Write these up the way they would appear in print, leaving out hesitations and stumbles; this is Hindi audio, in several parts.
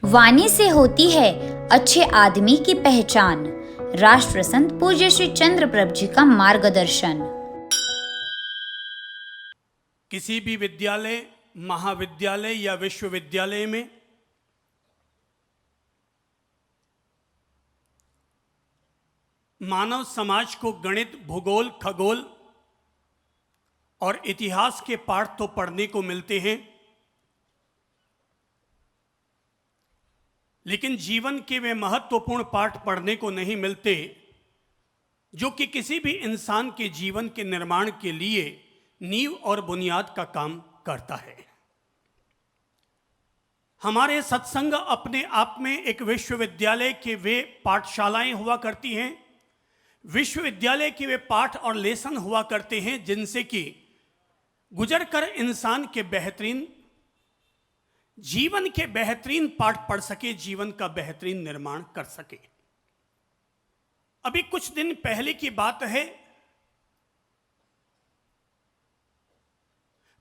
वाणी से होती है अच्छे आदमी की पहचान। राष्ट्र संत पूज्य श्री चंद्र प्रभ जी का मार्गदर्शन। किसी भी विद्यालय, महाविद्यालय या विश्वविद्यालय में मानव समाज को गणित, भूगोल, खगोल और इतिहास के पाठ तो पढ़ने को मिलते हैं, लेकिन जीवन के वे महत्वपूर्ण पाठ पढ़ने को नहीं मिलते जो कि किसी भी इंसान के जीवन के निर्माण के लिए नींव और बुनियाद का काम करता है। हमारे सत्संग अपने आप में एक विश्वविद्यालय के वे पाठशालाएं हुआ करती हैं, विश्वविद्यालय के वे पाठ और लेसन हुआ करते हैं जिनसे कि गुजर कर इंसान के बेहतरीन जीवन के बेहतरीन पाठ पढ़ सके, जीवन का बेहतरीन निर्माण कर सके। अभी कुछ दिन पहले की बात है,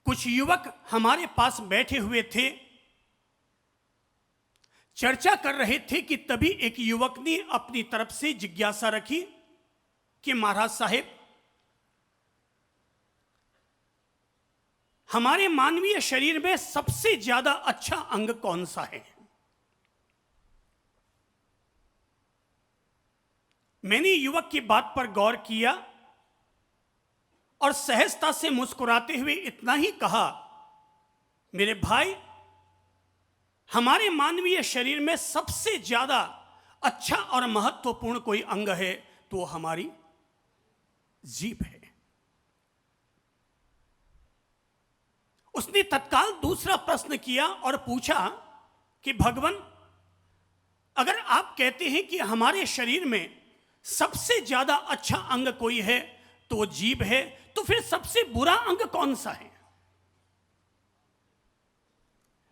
कुछ युवक हमारे पास बैठे हुए थे, चर्चा कर रहे थे कि तभी एक युवक ने अपनी तरफ से जिज्ञासा रखी कि महाराज साहेब, हमारे मानवीय शरीर में सबसे ज्यादा अच्छा अंग कौन सा है? मैंने युवक की बात पर गौर किया और सहजता से मुस्कुराते हुए इतना ही कहा, मेरे भाई, हमारे मानवीय शरीर में सबसे ज्यादा अच्छा और महत्वपूर्ण कोई अंग है तो वो हमारी जीभ है। उसने तत्काल दूसरा प्रश्न किया और पूछा कि भगवान, अगर आप कहते हैं कि हमारे शरीर में सबसे ज्यादा अच्छा अंग कोई है तो वो जीभ है, तो फिर सबसे बुरा अंग कौन सा है?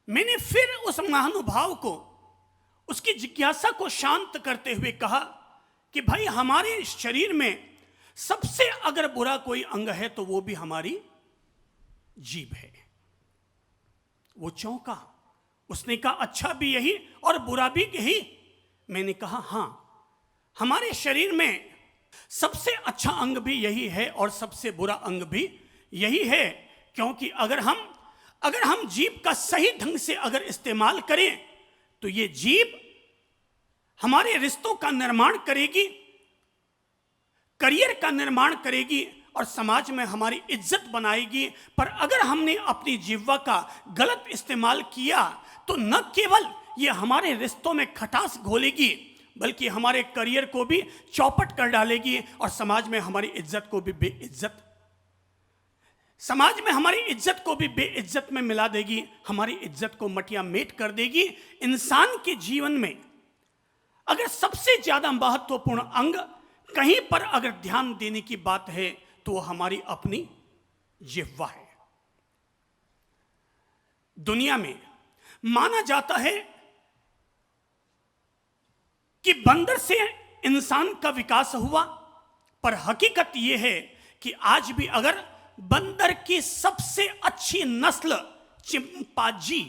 मैंने फिर उस महानुभाव को, उसकी जिज्ञासा को शांत करते हुए कहा कि भाई, हमारे शरीर में सबसे अगर बुरा कोई अंग है तो वो भी हमारी जीभ है। वो चौंका, उसने कहा अच्छा भी यही और बुरा भी यही? मैंने कहा हां, हमारे शरीर में सबसे अच्छा अंग भी यही है और सबसे बुरा अंग भी यही है, क्योंकि अगर हम जीभ का सही ढंग से अगर इस्तेमाल करें तो ये जीभ हमारे रिश्तों का निर्माण करेगी, करियर का निर्माण करेगी और समाज में हमारी इज्जत बनाएगी। पर अगर हमने अपनी जिह्वा का गलत इस्तेमाल किया तो न केवल ये हमारे रिश्तों में खटास घोलेगी बल्कि हमारे करियर को भी चौपट कर डालेगी और समाज में हमारी इज्जत को भी बेइज्जत में मिला देगी, हमारी इज्जत को मटिया मेट कर देगी। इंसान के जीवन में अगर सबसे ज्यादा महत्वपूर्ण अंग कहीं पर अगर ध्यान देने की बात है तो वो हमारी अपनी जिह्वा है। दुनिया में माना जाता है कि बंदर से इंसान का विकास हुआ, पर हकीकत यह है कि आज भी अगर बंदर की सबसे अच्छी नस्ल चिंपांजी,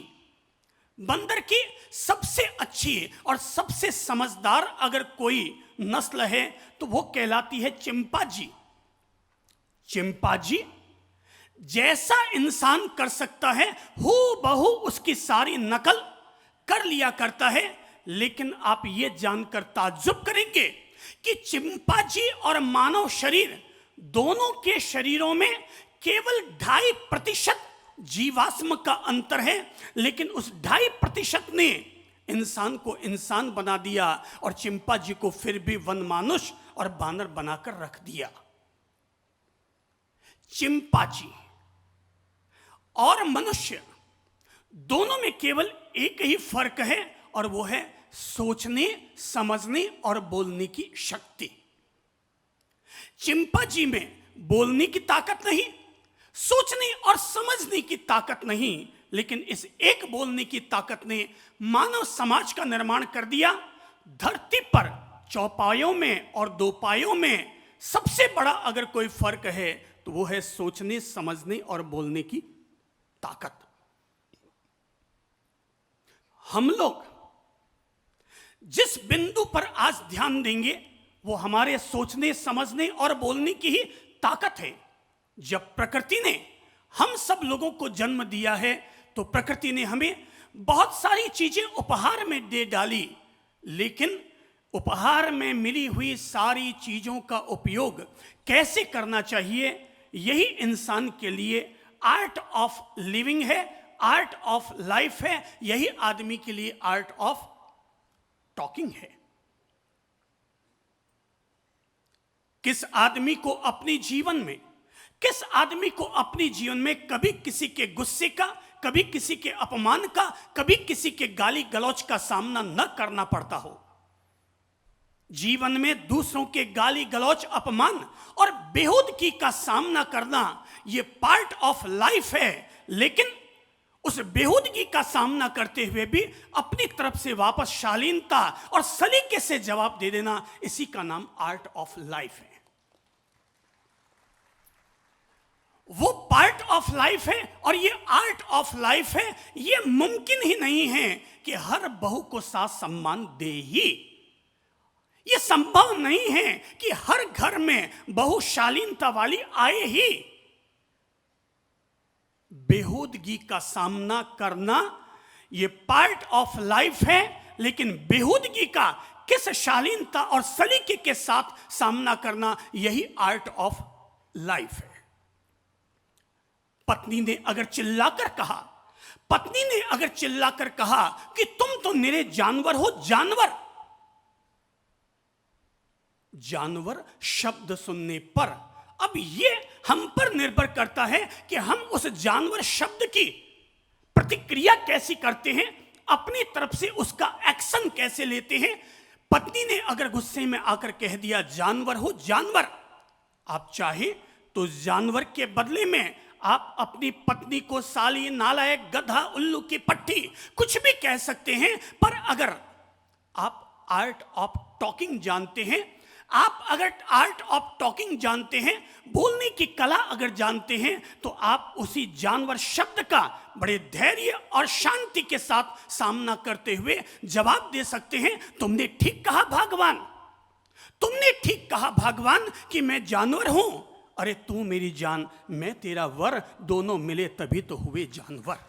बंदर की सबसे अच्छी और सबसे समझदार अगर कोई नस्ल है तो वो कहलाती है चिंपांजी। चिंपांजी जैसा इंसान कर सकता है हूबहू उसकी सारी नकल कर लिया करता है, लेकिन आप ये जानकर ताज्जुब करेंगे कि चिंपांजी और मानव शरीर दोनों के शरीरों में केवल 2.5% जीवाश्म का अंतर है, लेकिन उस 2.5% ने इंसान को इंसान बना दिया और चिंपांजी को फिर भी वनमानुष और बानर बनाकर रख दिया। चिंपांजी और मनुष्य दोनों में केवल एक ही फर्क है और वो है सोचने, समझने और बोलने की शक्ति। चिंपांजी में बोलने की ताकत नहीं, सोचने और समझने की ताकत नहीं, लेकिन इस एक बोलने की ताकत ने मानव समाज का निर्माण कर दिया। धरती पर चौपायों में और दोपायों में सबसे बड़ा अगर कोई फर्क है तो वो है सोचने, समझने और बोलने की ताकत। हम लोग जिस बिंदु पर आज ध्यान देंगे वो हमारे सोचने, समझने और बोलने की ही ताकत है। जब प्रकृति ने हम सब लोगों को जन्म दिया है तो प्रकृति ने हमें बहुत सारी चीजें उपहार में दे डाली, लेकिन उपहार में मिली हुई सारी चीजों का उपयोग कैसे करना चाहिए, यही इंसान के लिए आर्ट ऑफ लिविंग है, आर्ट ऑफ लाइफ है। यही आदमी के लिए आर्ट ऑफ टॉकिंग है। किस आदमी को अपने जीवन में कभी किसी के गुस्से का, कभी किसी के अपमान का, कभी किसी के गाली गलौज का सामना न करना पड़ता हो। जीवन में दूसरों के गाली गलौज, अपमान और बेहूदगी का सामना करना यह पार्ट ऑफ लाइफ है, लेकिन उस बेहूदगी का सामना करते हुए भी अपनी तरफ से वापस शालीनता और सलीके से जवाब दे देना, इसी का नाम आर्ट ऑफ लाइफ है। वो पार्ट ऑफ लाइफ है और ये आर्ट ऑफ लाइफ है। ये मुमकिन ही नहीं है कि हर बहू को सास सम्मान दे ही। ये संभव नहीं है कि हर घर में बहू शालीनता वाली आए ही। बेहूदगी का सामना करना ये पार्ट ऑफ लाइफ है, लेकिन बेहूदगी का किस शालीनता और सलीके के साथ सामना करना, यही आर्ट ऑफ लाइफ है। पत्नी ने अगर चिल्लाकर कहा कि तुम तो निरे जानवर हो, जानवर शब्द सुनने पर, अब ये हम पर निर्भर करता है कि हम उस जानवर शब्द की प्रतिक्रिया कैसी करते हैं, अपनी तरफ से उसका एक्शन कैसे लेते हैं। पत्नी ने अगर गुस्से में आकर कह दिया जानवर हो, आप चाहे तो जानवर के बदले में आप अपनी पत्नी को साली, नालायक, गधा, उल्लू की पट्टी कुछ भी कह सकते हैं। पर अगर आप आर्ट ऑफ टॉकिंग जानते हैं, बोलने की कला अगर जानते हैं, तो आप उसी जानवर शब्द का बड़े धैर्य और शांति के साथ सामना करते हुए जवाब दे सकते हैं, तुमने ठीक कहा भगवान कि मैं जानवर हूं। अरे तू मेरी जान, मैं तेरा वर, दोनों मिले तभी तो हुए जानवर।